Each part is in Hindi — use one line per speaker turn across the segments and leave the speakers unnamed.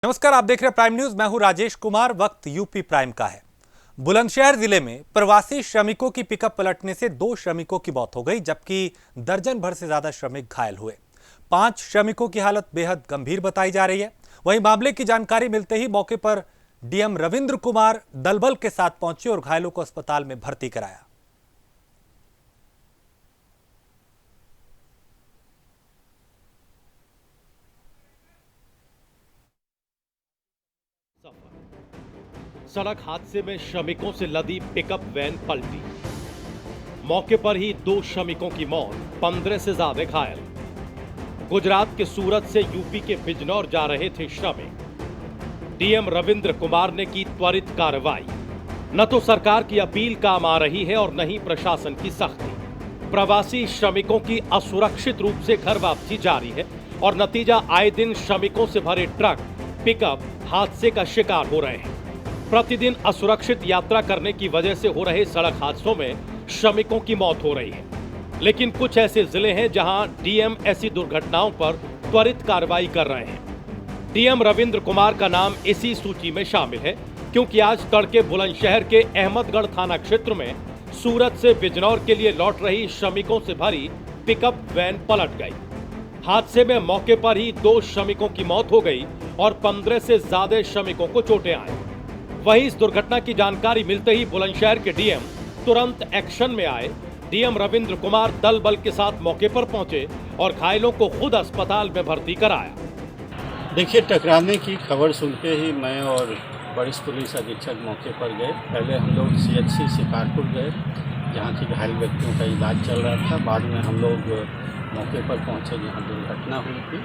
नमस्कार, आप देख रहे हैं प्राइम न्यूज। मैं हूं राजेश कुमार। वक्त यूपी प्राइम का है। बुलंदशहर जिले में प्रवासी श्रमिकों की पिकअप पलटने से 2 श्रमिकों की मौत हो गई, जबकि दर्जन भर से ज्यादा श्रमिक घायल हुए। 5 श्रमिकों की हालत बेहद गंभीर बताई जा रही है। वहीं मामले की जानकारी मिलते ही मौके पर डीएम रविंद्र कुमार दलबल के साथ पहुंचे और घायलों को अस्पताल में भर्ती कराया।
सड़क हादसे में श्रमिकों से लदी पिकअप वैन पलटी। मौके पर ही 2 श्रमिकों की मौत, 15 से ज्यादा घायल। गुजरात के सूरत से यूपी के बिजनौर जा रहे थे श्रमिक। डीएम रविंद्र कुमार ने की त्वरित कार्रवाई। न तो सरकार की अपील काम आ रही है और न ही प्रशासन की सख्ती। प्रवासी श्रमिकों की असुरक्षित रूप से घर वापसी जारी है और नतीजा आए दिन श्रमिकों से भरे ट्रक, पिकअप हादसे का शिकार हो रहे हैं। प्रतिदिन असुरक्षित यात्रा करने की वजह से हो रहे सड़क हादसों में श्रमिकों की मौत हो रही है। लेकिन कुछ ऐसे जिले हैं जहां डीएम ऐसी दुर्घटनाओं पर त्वरित कार्रवाई कर रहे हैं। डीएम रविंद्र कुमार का नाम इसी सूची में शामिल है, क्योंकि आज तड़के बुलंदशहर के अहमदगढ़ थाना क्षेत्र में सूरत से बिजनौर के लिए लौट रही श्रमिकों से भरी पिकअप वैन पलट गई। हादसे में मौके पर ही 2 श्रमिकों की मौत हो गई और 15 से ज्यादा श्रमिकों को चोटें आई। वहीं इस दुर्घटना की जानकारी मिलते ही बुलंदशहर के डीएम तुरंत एक्शन में आए। डीएम रविंद्र कुमार दल बल के साथ मौके पर पहुंचे और घायलों को खुद अस्पताल में भर्ती कराया।
देखिए, टकराने की खबर सुनते ही मैं और वरिष्ठ पुलिस अधीक्षक मौके पर गए। पहले हम लोग सीएचसी शिकारपुर गए, जहाँ की घायल व्यक्तियों का इलाज चल रहा था। बाद में हम लोग मौके पर पहुँचे जहाँ दुर्घटना हुई थी।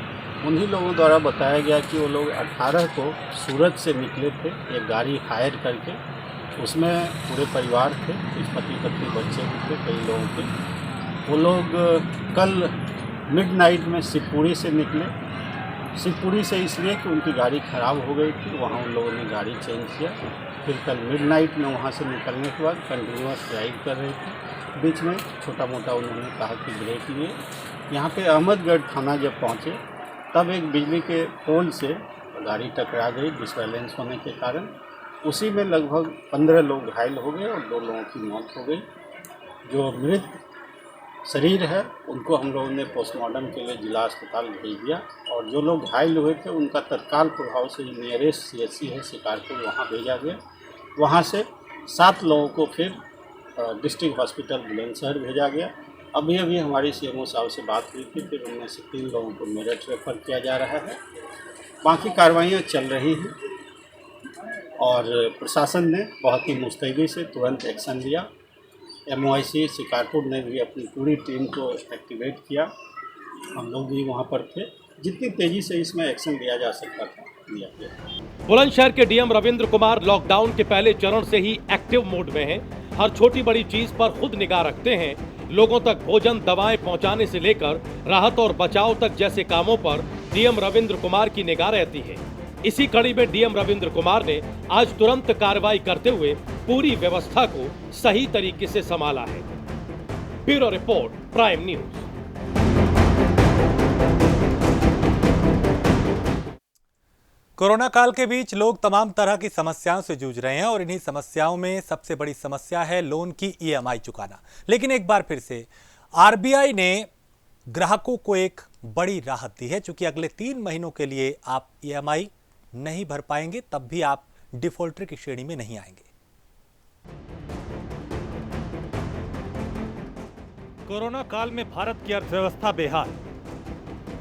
उन्हीं लोगों द्वारा बताया गया कि वो लोग 18 को सूरत से निकले थे, एक गाड़ी हायर करके। उसमें पूरे परिवार थे, कुछ पति पत्नी बच्चे भी थे, कई लोगों के। वो लोग कल मिडनाइट में शिवपुरी से निकले। शिवपुरी से इसलिए कि उनकी गाड़ी ख़राब हो गई थी, वहाँ उन लोगों ने गाड़ी चेंज किया। फिर कल मिडनाइट में वहाँ से निकलने के बाद कंटिन्यूअस ड्राइव कर रहे थे। बीच में छोटा मोटा उन्होंने कहा कि ब्रेक लिए। यहाँ पे अहमदगढ़ थाना जब पहुँचे तब एक बिजली के पोल से गाड़ी टकरा गई डिसबैलेंस होने के कारण। उसी में लगभग 15 लोग घायल हो गए और 2 लोगों की मौत हो गई। जो मृत शरीर है उनको हम लोगों ने पोस्टमार्टम के लिए जिला अस्पताल भेज दिया और जो लोग घायल हुए थे उनका तत्काल प्रभाव से नियरेस्ट सीएचसी है शिकारपुर, वहाँ भेजा गया। वहाँ से 7 लोगों को फिर डिस्ट्रिक्ट हॉस्पिटल बुलंदशहर भेजा गया। अभी हमारी सीएमओ साहब से बात हुई थी, फिर उनमें से 3 लोगों को मेरठ रेफर किया जा रहा है। बाकी कार्रवाइयाँ चल रही हैं और प्रशासन ने बहुत ही मुस्तैदी से तुरंत एक्शन लिया। एमओआईसी शिकारपुर ने भी अपनी पूरी टीम को एक्टिवेट किया। हम लोग भी वहाँ पर थे। जितनी तेज़ी से इसमें एक्शन लिया जा सकता था लिया गया।
बुलंदशहर के डीएम रविंद्र कुमार लॉकडाउन के पहले चरण से ही एक्टिव मोड में हैं। हर छोटी बड़ी चीज पर खुद निगाह रखते हैं। लोगों तक भोजन, दवाएं पहुंचाने से लेकर राहत और बचाव तक जैसे कामों पर डीएम रविंद्र कुमार की निगाह रहती है। इसी कड़ी में डीएम रविंद्र कुमार ने आज तुरंत कार्रवाई करते हुए पूरी व्यवस्था को सही तरीके से संभाला है। Bureau report, prime news.
Corona काल के बीच लोग तमाम तरह की समस्याओं से जूझ रहे हैं और इन्हीं समस्याओं में सबसे बड़ी समस्या है लोन की ईएमआई चुकाना। लेकिन एक बार फिर से आरबीआई ने ग्राहकों को एक बड़ी राहत दी है। चूंकि अगले 3 महीनों के लिए आप ईएमआई नहीं भर पाएंगे, तब भी आप डिफॉल्टर की श्रेणी में नहीं आएंगे। कोरोना काल में भारत की अर्थव्यवस्था बेहाल,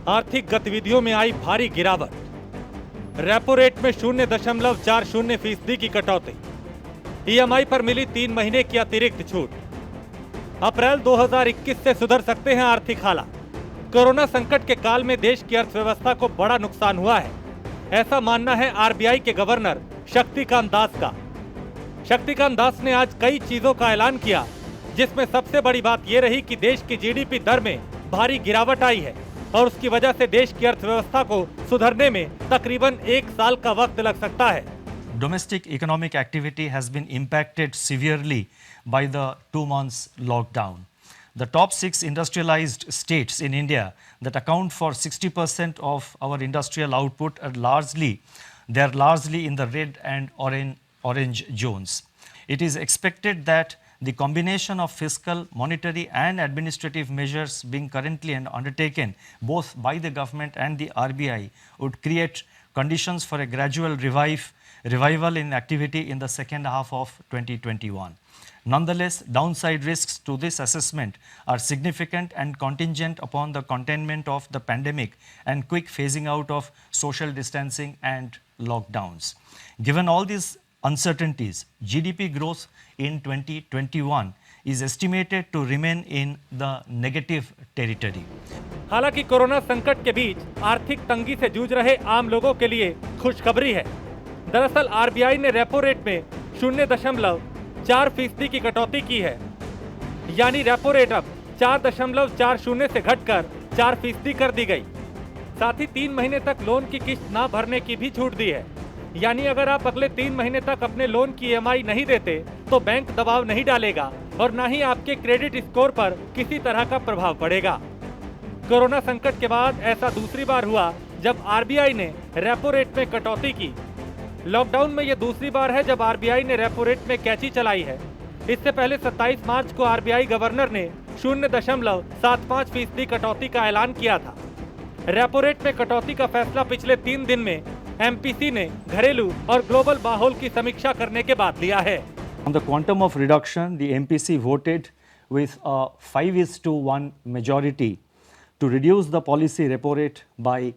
आर्थिक गतिविधियों में आई भारी गिरावट, रेपो रेट में 0.40% की कटौती, ईएमआई पर मिली 3 महीने की अतिरिक्त छूट। अप्रैल 2021 से सुधर सकते हैं आर्थिक हालात। कोरोना संकट के काल में देश की अर्थव्यवस्था को बड़ा नुकसान हुआ है, ऐसा मानना है आरबीआई के गवर्नर शक्तिकांत दास का। शक्तिकांत दास ने आज कई चीजों का ऐलान किया, जिसमें सबसे बड़ी बात यह रही कि देश की जीडीपी दर में भारी गिरावट आई है और उसकी वजह से देश की अर्थव्यवस्था को सुधरने में तकरीबन 1 साल का वक्त लग सकता है।
Domestic economic activity has been impacted severely by the 2 months lockdown. The top 6 industrialized states in India that account for 60% of our industrial output are largely They are largely in the red and orange zones. It is expected that the combination of fiscal, monetary and administrative measures being currently undertaken both by the government and the RBI would create conditions for a gradual revival in activity in the second half of 2021. Nonetheless, downside risks to this assessment are significant and contingent upon the containment of the pandemic and quick phasing out of social distancing and lockdowns. Given all these uncertainties, GDP growth in 2021 is estimated to remain in the negative territory.
हालांकि कोरोना संकट के बीच आर्थिक तंगी से जूझ रहे आम लोगों के लिए खुशखबरी है। दरअसल आरबीआई ने रेपो रेट में 0.4% की कटौती की है, यानी रेपो रेट अब 4.40 से घटकर 4% कर दी गई। साथ ही 3 महीने तक लोन की किस्त ना भरने की भी छूट दी है, यानी अगर आप अगले 3 महीने तक अपने लोन की ईएमआई नहीं देते तो बैंक दबाव नहीं डालेगा और न ही आपके क्रेडिट स्कोर पर किसी तरह का प्रभाव पड़ेगा। कोरोना संकट के बाद ऐसा दूसरी बार हुआ जब आरबीआई ने रेपो रेट में कटौती की। लॉकडाउन में यह दूसरी बार है जब आरबीआई ने रेपो रेट में कैची चलाई है। इससे पहले 27 मार्च को आरबीआई गवर्नर ने 0.75% कटौती का ऐलान किया था। रेपो रेट में कटौती का फैसला पिछले 3 दिन में एमपीसी ने घरेलू और ग्लोबल माहौल की समीक्षा करने के बाद लिया है।
On the quantum of reduction, the MPC voted with a 5:1 majority to reduce the policy repo rate by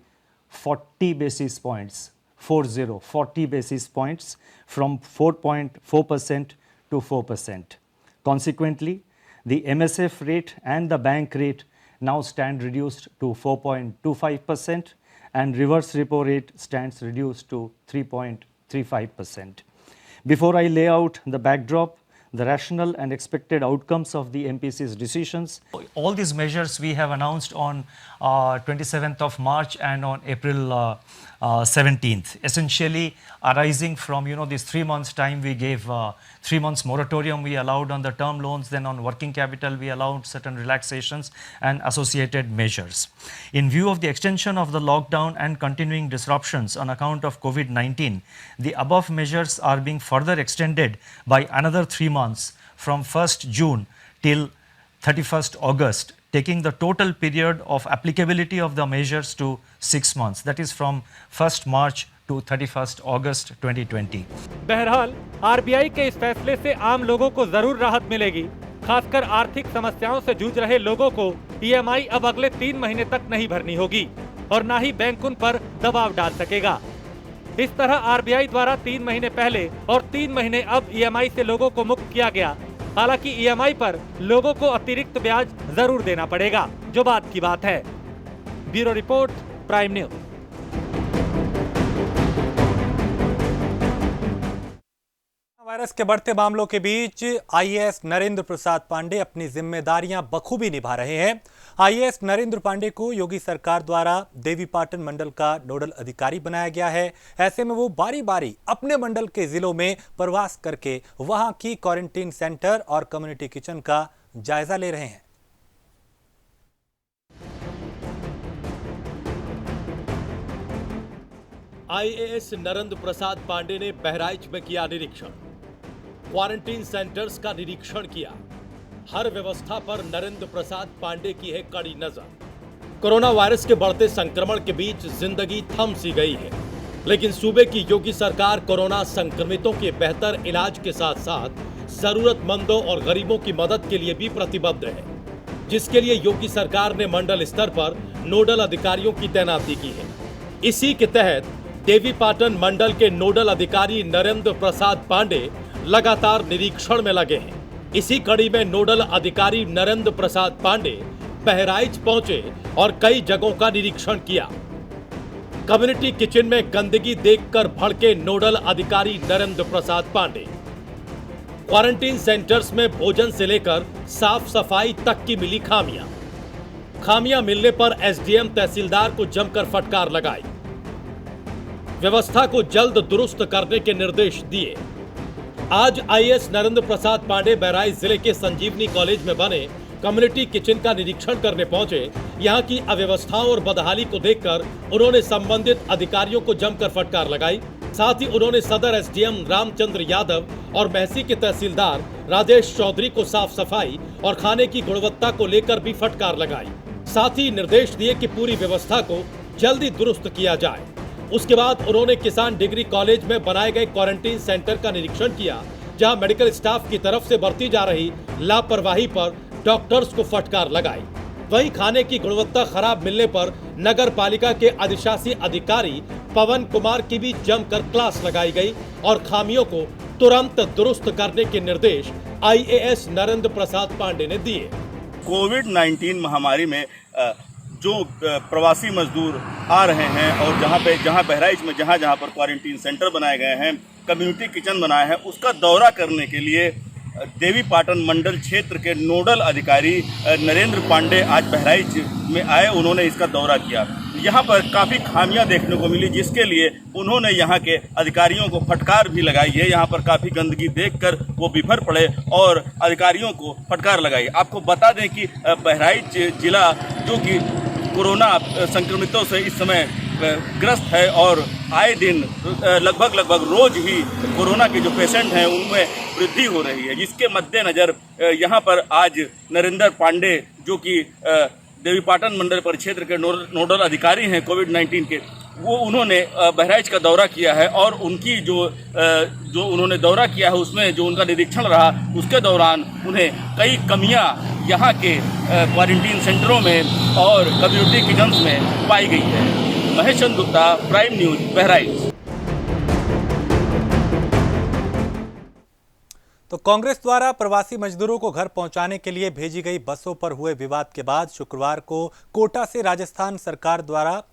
40 basis points, 40 basis points from 4.4% to 4%. Consequently, the MSF rate and the bank rate now stand reduced to 4.25% and reverse repo rate stands reduced to 3.35%. Before I lay out the backdrop, the rational and expected outcomes of the MPC's decisions. All these measures we have announced on 27th of March and on April 17th, essentially arising from this 3 months time we gave 3 months moratorium we allowed on the term loans, then on working capital we allowed certain relaxations and associated measures. In view of the extension of the lockdown and continuing disruptions on account of COVID-19, the above measures are being further extended by another 3 months from 1st June till 31st August, taking the total period of applicability of the measures to 6 months, that is from 1st March to 31st August 2020.
बहरहाल आरबीआई के इस फैसले से आम लोगों को जरूर राहत मिलेगी। खासकर आर्थिक समस्याओं से जूझ रहे लोगों को ईएमआई अब अगले 3 महीने तक नहीं भरनी होगी और न ही बैंक उन पर दबाव डाल सकेगा। इस तरह आरबीआई द्वारा 3 महीने पहले और 3 महीने अब ईएमआई से लोगों को मुक्त किया गया। हालांकि ईएमआई पर लोगों को अतिरिक्त ब्याज जरूर देना पड़ेगा, जो बात की बात है। Bureau report, prime news. Virus के बढ़ते मामलों के बीच आईएएस नरेंद्र प्रसाद पांडे अपनी जिम्मेदारियां बखूबी निभा रहे हैं। आईएएस नरेंद्र पांडे को योगी सरकार द्वारा देवीपाटन मंडल का नोडल अधिकारी बनाया गया है। ऐसे में वो बारी बारी अपने मंडल के जिलों में प्रवास करके वहां की क्वारंटीन सेंटर और कम्युनिटी किचन का जायजा ले रहे हैं।
आईएएस नरेंद्र प्रसाद पांडे ने बहराइच में किया निरीक्षण, क्वारंटीन सेंटर्स का निरीक्षण किया। हर व्यवस्था पर नरेंद्र प्रसाद पांडे की है कड़ी नजर। कोरोना वायरस के बढ़ते संक्रमण के बीच जिंदगी थम सी गई है, लेकिन सूबे की योगी सरकार कोरोना संक्रमितों के बेहतर इलाज के साथ साथ जरूरतमंदों और गरीबों की मदद के लिए भी प्रतिबद्ध है, जिसके लिए योगी सरकार ने मंडल स्तर पर नोडल अधिकारियों की तैनाती की है। इसी के तहत देवीपाटन मंडल के नोडल अधिकारी नरेंद्र प्रसाद पांडे लगातार निरीक्षण में लगे हैं। इसी कड़ी में नोडल अधिकारी नरेंद्र प्रसाद पांडे बहराइच पहुंचे और कई जगहों का निरीक्षण किया। कम्युनिटी किचन में गंदगी देखकर भड़के नोडल अधिकारी नरेंद्र प्रसाद पांडे। क्वारंटीन सेंटर्स में भोजन से लेकर साफ सफाई तक की मिली खामियां मिलने पर एसडीएम तहसीलदार को जमकर फटकार लगाई। व्यवस्था को जल्द दुरुस्त करने के निर्देश दिए। आज आईएएस नरेंद्र प्रसाद पांडे बहराइच जिले के संजीवनी कॉलेज में बने कम्युनिटी किचन का निरीक्षण करने पहुंचे। यहां की अव्यवस्थाओं और बदहाली को देखकर उन्होंने संबंधित अधिकारियों को जमकर फटकार लगाई। साथ ही उन्होंने सदर एसडीएम रामचंद्र यादव और महसी के तहसीलदार राजेश चौधरी को साफ सफाई और खाने की गुणवत्ता को लेकर भी फटकार लगाई। साथ ही निर्देश दिए कि पूरी व्यवस्था को जल्दी दुरुस्त किया जाए। उसके बाद उन्होंने किसान डिग्री कॉलेज में बनाए गए क्वारंटीन सेंटर का निरीक्षण किया, जहां मेडिकल स्टाफ की तरफ से बरती जा रही लापरवाही पर डॉक्टर्स को फटकार लगाई। वहीं खाने की गुणवत्ता खराब मिलने पर नगर पालिका के अधिशासी अधिकारी पवन कुमार की भी जमकर क्लास लगाई गई और खामियों को तुरंत दुरुस्त करने के निर्देश आईएएस नरेंद्र प्रसाद पांडे ने दिए।
कोविड-19 महामारी में जो प्रवासी मजदूर आ रहे हैं और जहां बहराइच में जहां पर क्वारंटीन सेंटर बनाए गए हैं, कम्युनिटी किचन बनाया है, उसका दौरा करने के लिए देवीपाटन मंडल क्षेत्र के नोडल अधिकारी नरेंद्र पांडे आज बहराइच में आए। उन्होंने इसका दौरा किया। यहाँ पर काफ़ी खामियां देखने को मिली, जिसके लिए उन्होंने यहाँ के अधिकारियों को फटकार भी लगाई है। यहाँ पर काफ़ी गंदगी देखकर वो बिफर पड़े और अधिकारियों को फटकार लगाई। आपको बता दें कि बहराइच जिला जो कि कोरोना संक्रमितों से इस समय ग्रस्त है और आए दिन लगभग रोज ही कोरोना के जो पेशेंट हैं उनमें वृद्धि हो रही है, जिसके मद्देनज़र यहाँ पर आज नरेंद्र पांडे जो कि देवीपाटन मंडल परिक्षेत्र के नोडल अधिकारी हैं कोविड-19 के, वो उन्होंने बहराइच का दौरा किया है और उनकी जो उन्होंने दौरा किया है उसमें जो उनका निरीक्षण रहा, उसके दौरान उन्हें कई कमियां यहाँ के क्वारंटीन सेंटरों में और कम्युनिटी किचन्स में पाई गई है। Mahesh Chandra Gupta, prime news, Bahraich.
तो कांग्रेस द्वारा प्रवासी मजदूरों को घर पहुंचाने के लिए भेजी गई बसों पर हुए विवाद के बाद शुक्रवार को कोटा से राजस्थान सरकार द्वारा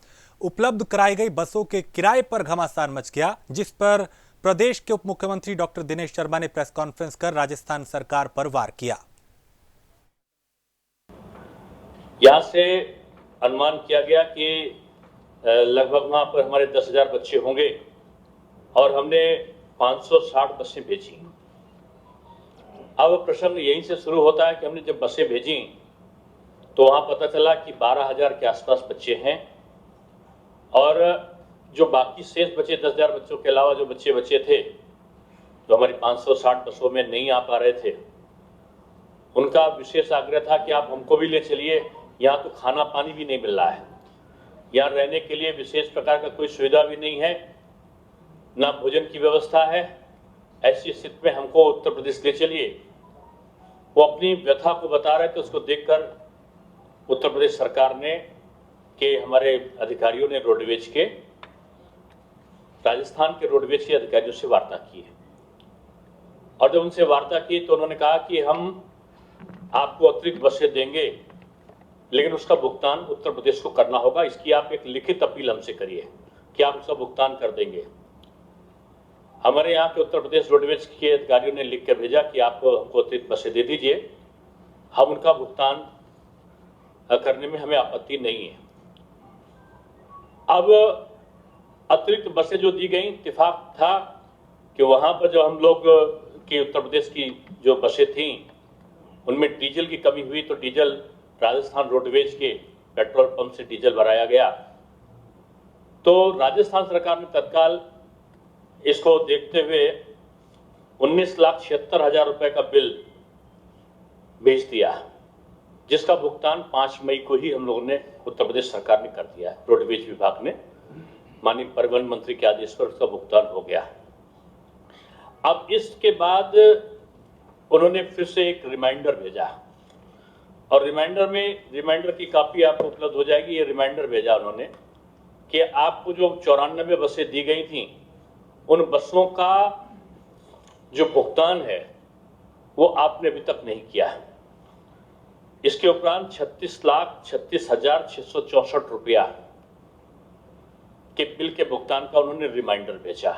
उपलब्ध कराई गई बसों के किराए पर घमासान मच गया, जिस पर प्रदेश के उप मुख्यमंत्री डॉक्टर दिनेश शर्मा ने प्रेस कॉन्फ्रेंस कर राजस्थान सरकार पर वार किया।
यहां से अनुमान किया गया कि लगभग वहां पर हमारे 10,000 बच्चे होंगे और हमने 560 बसें भेजी। अब प्रश्न यहीं से शुरू होता है कि हमने जब बसें भेजी तो वहां पता चला कि 12,000 के आसपास बच्चे हैं और जो बाकी शेष बचे 10,000 बच्चों के अलावा जो बच्चे थे जो हमारी 560 बसों में नहीं आ पा रहे थे, उनका विशेष आग्रह था कि आप हमको भी ले चलिए। यहाँ तो खाना पानी भी नहीं मिल रहा है, यहाँ रहने के लिए विशेष प्रकार का कोई सुविधा भी नहीं है, ना भोजन की व्यवस्था है। ऐसी स्थिति में हमको उत्तर प्रदेश ले चलिए। वो अपनी व्यथा को बता रहे थे। उसको देखकर उत्तर प्रदेश सरकार ने के हमारे अधिकारियों ने रोडवेज के राजस्थान के रोडवेज के अधिकारियों से वार्ता की है और जब उनसे वार्ता की तो उन्होंने कहा कि हम आपको अतिरिक्त बसें देंगे, लेकिन उसका भुगतान उत्तर प्रदेश को करना होगा। इसकी आप एक लिखित अपील हमसे करिए कि आप उसका भुगतान कर देंगे। हमारे यहाँ के उत्तर प्रदेश रोडवेज के अधिकारियों ने लिख कर भेजा कि आप हमको अतिरिक्त बसें दे दीजिए, हम उनका भुगतान करने में हमें आपत्ति नहीं है। अब अतिरिक्त बसें जो दी गई, इत्तेफाक था कि वहां पर जो हम लोग की उत्तर प्रदेश की जो बसें थीं उनमें डीजल की कमी हुई, तो डीजल राजस्थान रोडवेज के पेट्रोल पंप से डीजल भराया गया। तो राजस्थान सरकार ने तत्काल इसको देखते हुए 19,76,000 रुपए का बिल भेज दिया, जिसका भुगतान 5 मई को ही हम लोगों ने उत्तर प्रदेश सरकार ने कर दिया। रोडवेज विभाग ने माननीय परिवहन मंत्री के आदेश पर उसका भुगतान हो गया। अब इसके बाद उन्होंने फिर से एक रिमाइंडर भेजा और रिमाइंडर की कॉपी आपको उपलब्ध हो जाएगी। ये रिमाइंडर भेजा उन्होंने कि आपको जो 94 बसें दी गई थी उन बसों का जो भुगतान है वो आपने अभी तक नहीं किया है। इसके उपरांत 36,36,664 रुपया के बिल के भुगतान का उन्होंने रिमाइंडर भेजा।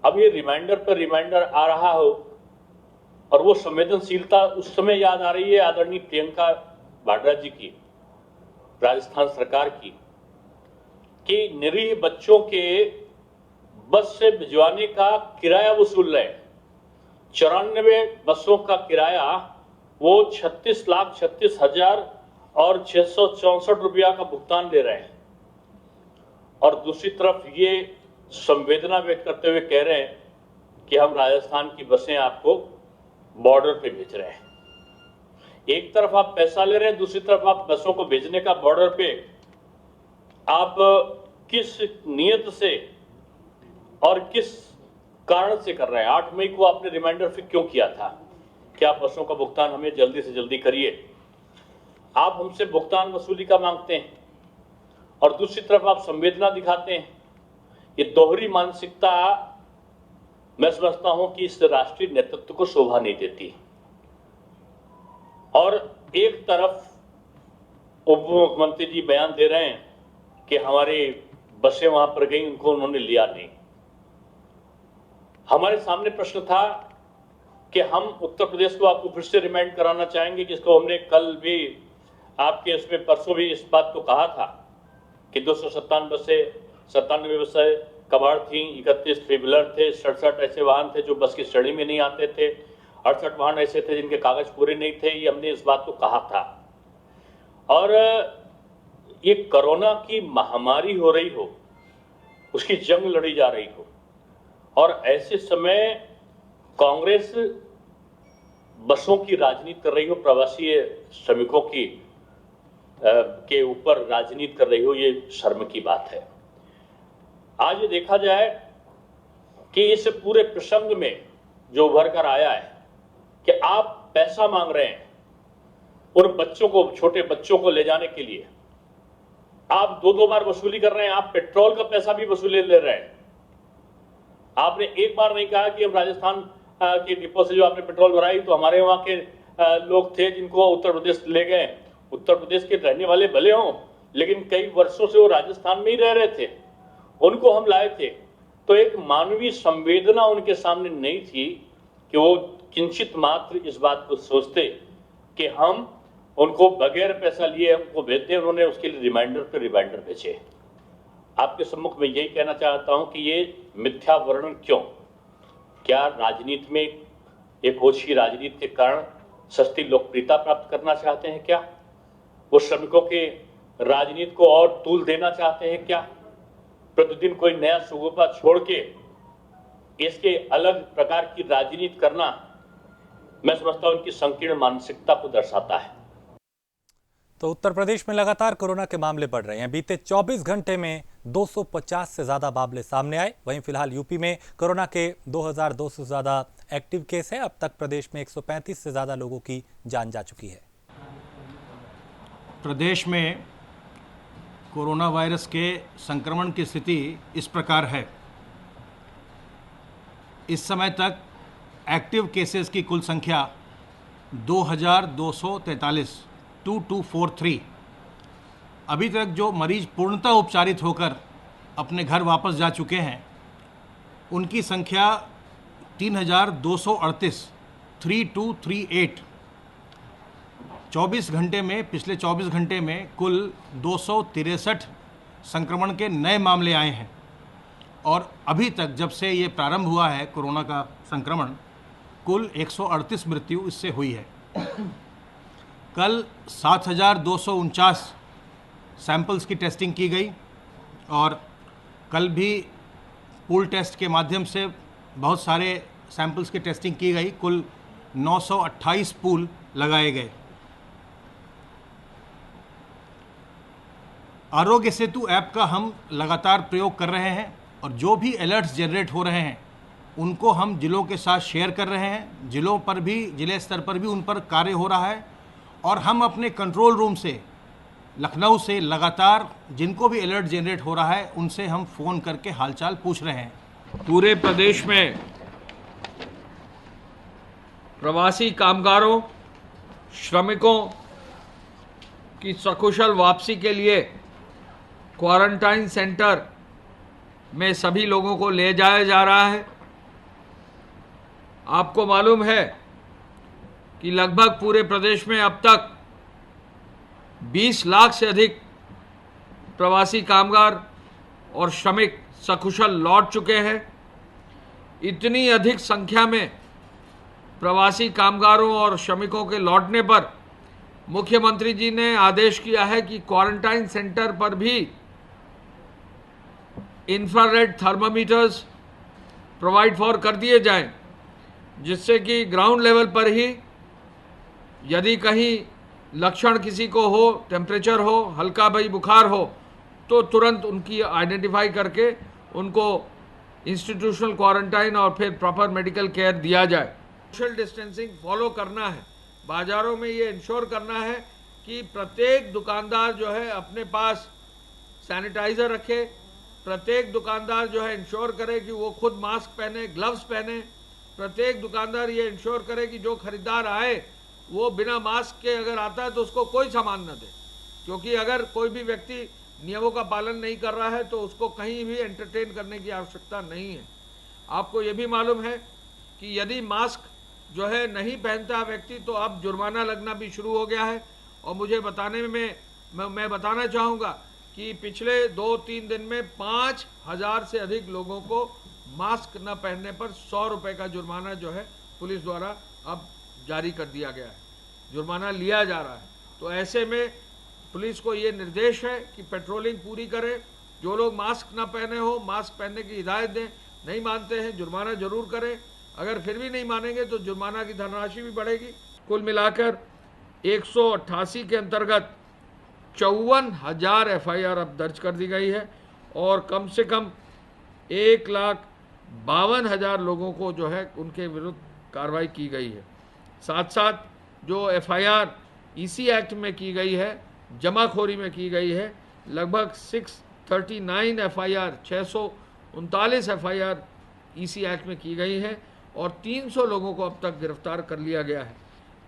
अब ये रिमाइंडर पर रिमाइंडर आ रहा हो और वो संवेदनशीलता उस समय याद आ रही है आदरणीय प्रियंका वाड्रा जी की, राजस्थान सरकार की, कि निरीह बच्चों के बस से भिजवाने का किराया वसूल रहे। 94 बसों का किराया वो 36,36,664 रुपया का भुगतान ले रहे हैं और दूसरी तरफ ये संवेदना व्यक्त करते हुए कह रहे हैं कि हम राजस्थान की बसें आपको बॉर्डर पे भेज रहे हैं। एक तरफ आप पैसा ले रहे हैं, दूसरी तरफ आप बसों को भेजने का बॉर्डर पे आप किस नियत से और किस कारण से कर रहे हैं? 8 मई को आपने रिमाइंडर फिर क्यों किया था कि आप बसों का भुगतान हमें जल्दी से जल्दी करिए? आप हमसे भुगतान वसूली का मांगते हैं और दूसरी तरफ आप संवेदना दिखाते हैं। ये दोहरी मानसिकता मैं समझता हूं कि इस राष्ट्रीय नेतृत्व को शोभा नहीं देती। और एक तरफ उप मुख्यमंत्री जी बयान दे रहे हैं कि हमारी बसें वहां पर गई, उनको उन्होंने लिया नहीं। हमारे सामने प्रश्न था कि हम उत्तर प्रदेश को आपको फिर से रिमाइंड कराना चाहेंगे, जिसको हमने कल भी आपके उसमें परसों भी इस बात को कहा था कि 297 बसें, 97 बसें कबाड़ थी, 31 थ्री व्हीलर थे, 67 ऐसे वाहन थे जो बस की श्रेणी में नहीं आते थे, 68 वाहन ऐसे थे जिनके कागज पूरे नहीं थे। ये हमने इस बात को कहा था। और ये कोरोना की महामारी हो रही हो, उसकी जंग लड़ी जा रही हो, और ऐसे समय कांग्रेस बसों की राजनीति कर रही हो, प्रवासी श्रमिकों की के ऊपर राजनीति कर रही हो, ये शर्म की बात है। आज ये देखा जाए कि इस पूरे प्रसंग में जो उभर कर आया है कि आप पैसा मांग रहे हैं उन बच्चों को, छोटे बच्चों को ले जाने के लिए। आप 2-2 बार वसूली कर रहे हैं, आप पेट्रोल का पैसा भी वसूले ले रहे हैं। आपने एक बार नहीं कहा कि हम राजस्थान के डिपो से जो आपने पेट्रोल भराई तो हमारे वहां के लोग थे जिनको उत्तर प्रदेश ले गए। उत्तर प्रदेश के रहने वाले भले हों, लेकिन कई वर्षों से वो राजस्थान में ही रह रहे थे, उनको हम लाए थे। तो एक मानवीय संवेदना उनके सामने नहीं थी कि वो किंचित मात्र इस बात को सोचते कि हम उनको बगैर पैसा लिए उनको भेजते हैं। उन्होंने उसके लिए रिमाइंडर भेजे। आपके सम्मुख में यही कहना चाहता हूं कि ये मिथ्या वर्णन क्यों? क्या राजनीति में एक ओछी राजनीति के कारण सस्ती लोकप्रियता प्राप्त करना चाहते हैं? क्या वो श्रमिकों के राजनीति को और तूल देना चाहते हैं? क्या प्रतिदिन कोई नया सुगोपा छोड़ के इसके अलग प्रकार की राजनीति करना, मैं समझता हूं उनकी संकीर्ण मानसिकता को दर्शाता है।
तो उत्तर प्रदेश में लगातार कोरोना के मामले बढ़ रहे हैं। बीते 24 घंटे में 250 से ज्यादा मामले सामने आए। वहीं फिलहाल यूपी में कोरोना के 2200 से ज्यादा एक्टिव केस है। अब तक प्रदेश में 135 से ज्यादा लोगों की जान जा चुकी है।
प्रदेश में कोरोना वायरस के संक्रमण की स्थिति इस प्रकार है। इस समय तक एक्टिव केसेस की कुल संख्या 2243 2243। अभी तक जो मरीज पूर्णतः उपचारित होकर अपने घर वापस जा चुके हैं उनकी संख्या 3238 3238। 24 घंटे में, पिछले 24 घंटे में कुल 263 संक्रमण के नए मामले आए हैं। और अभी तक जब से ये प्रारंभ हुआ है कोरोना का संक्रमण, कुल 138 मृत्यु इससे हुई है। कल 7249 सैंपल्स की टेस्टिंग की गई और कल भी पूल टेस्ट के माध्यम से बहुत सारे सैंपल्स की टेस्टिंग की गई। कुल 928 पूल लगाए गए। आरोग्य सेतु ऐप का हम लगातार प्रयोग कर रहे हैं और जो भी अलर्ट्स जनरेट हो रहे हैं उनको हम जिलों के साथ शेयर कर रहे हैं। जिलों पर भी, जिले स्तर पर भी उन पर कार्य हो रहा है और हम अपने कंट्रोल रूम से, लखनऊ से लगातार जिनको भी अलर्ट जनरेट हो रहा है उनसे हम फ़ोन करके हालचाल पूछ रहे हैं।
पूरे प्रदेश में प्रवासी कामगारों, श्रमिकों की सकुशल वापसी के लिए क्वारंटाइन सेंटर में सभी लोगों को ले जाया जा रहा है। आपको मालूम है कि लगभग पूरे प्रदेश में अब तक 20 लाख से अधिक प्रवासी कामगार और श्रमिक सकुशल लौट चुके हैं। इतनी अधिक संख्या में प्रवासी कामगारों और श्रमिकों के लौटने पर मुख्यमंत्री जी ने आदेश किया है कि क्वारंटाइन सेंटर पर भी इंफ्रारेड थर्मामीटर्स प्रोवाइड फॉर कर दिए जाएं, जिससे कि ग्राउंड लेवल पर ही यदि कहीं लक्षण किसी को हो, टेम्परेचर हो, हल्का भाई बुखार हो, तो तुरंत उनकी आइडेंटिफाई करके उनको इंस्टीट्यूशनल क्वारंटाइन और फिर प्रॉपर मेडिकल केयर दिया जाए। सोशल डिस्टेंसिंग फॉलो करना है। बाज़ारों में ये इंश्योर करना है कि प्रत्येक दुकानदार जो है अपने पास सैनिटाइज़र रखे, प्रत्येक दुकानदार जो है इंश्योर करे कि वो खुद मास्क पहने, ग्लव्स पहने, प्रत्येक दुकानदार ये इंश्योर करे कि जो खरीदार आए वो बिना मास्क के अगर आता है तो उसको कोई सामान न दे, क्योंकि अगर कोई भी व्यक्ति नियमों का पालन नहीं कर रहा है तो उसको कहीं भी एंटरटेन करने की आवश्यकता नहीं है। आपको ये भी मालूम है कि यदि मास्क जो है नहीं पहनता व्यक्ति तो अब जुर्माना लगना भी शुरू हो गया है। और मुझे बताने में मैं बताना चाहूँगा कि पिछले 2-3 दिन में 5,000 से अधिक लोगों को मास्क न पहनने पर 100 रुपये का जुर्माना जो है पुलिस द्वारा अब जारी कर दिया गया है, जुर्माना लिया जा रहा है। तो ऐसे में पुलिस को ये निर्देश है कि पेट्रोलिंग पूरी करें, जो लोग मास्क ना पहने हो मास्क पहनने की हिदायत दें, नहीं मानते हैं जुर्माना जरूर करें, अगर फिर भी नहीं मानेंगे तो जुर्माना की धनराशि भी बढ़ेगी। कुल मिलाकर 188 के अंतर्गत 54,000 FIR अब दर्ज कर दी गई है और कम से कम 1,52,000 लोगों को जो है उनके विरुद्ध कार्रवाई की गई है। साथ साथ जो FIR EC एक्ट में की गई है, जमाखोरी में की गई है, लगभग 639 FIR 639 FIR EC एक्ट में की गई है और 300 लोगों को अब तक गिरफ्तार कर लिया गया है।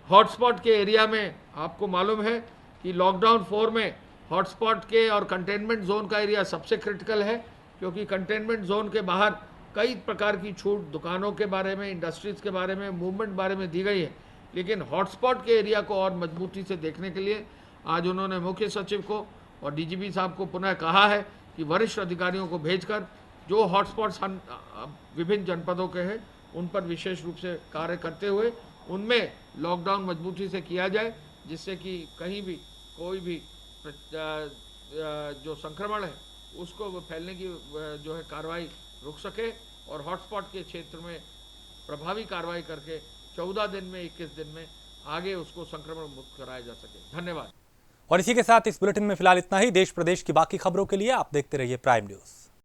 हॉटस्पॉट के एरिया में आपको मालूम है कि लॉकडाउन 4 में हॉटस्पॉट के और कंटेनमेंट जोन का एरिया सबसे क्रिटिकल है, क्योंकि कंटेनमेंट जोन के बाहर कई प्रकार की छूट दुकानों के बारे में, इंडस्ट्रीज़ के बारे में, मूवमेंट बारे में दी गई है। लेकिन हॉटस्पॉट के एरिया को और मजबूती से देखने के लिए आज उन्होंने मुख्य सचिव को और DGP साहब को पुनः कहा है कि वरिष्ठ अधिकारियों को भेजकर जो हॉटस्पॉट्स विभिन्न जनपदों के हैं उन पर विशेष रूप से कार्य करते हुए उनमें लॉकडाउन मजबूती से किया जाए, जिससे कि कहीं भी कोई भी जो संक्रमण है उसको फैलने की जो है कार्रवाई रुक सके और हॉटस्पॉट के क्षेत्र में प्रभावी कार्रवाई करके 14 दिन में 21 दिन में आगे उसको संक्रमण मुक्त कराया जा सके। धन्यवाद।
और इसी के साथ इस बुलेटिन में फिलहाल इतना ही। देश प्रदेश की बाकी खबरों के लिए आप देखते रहिए प्राइम न्यूज़।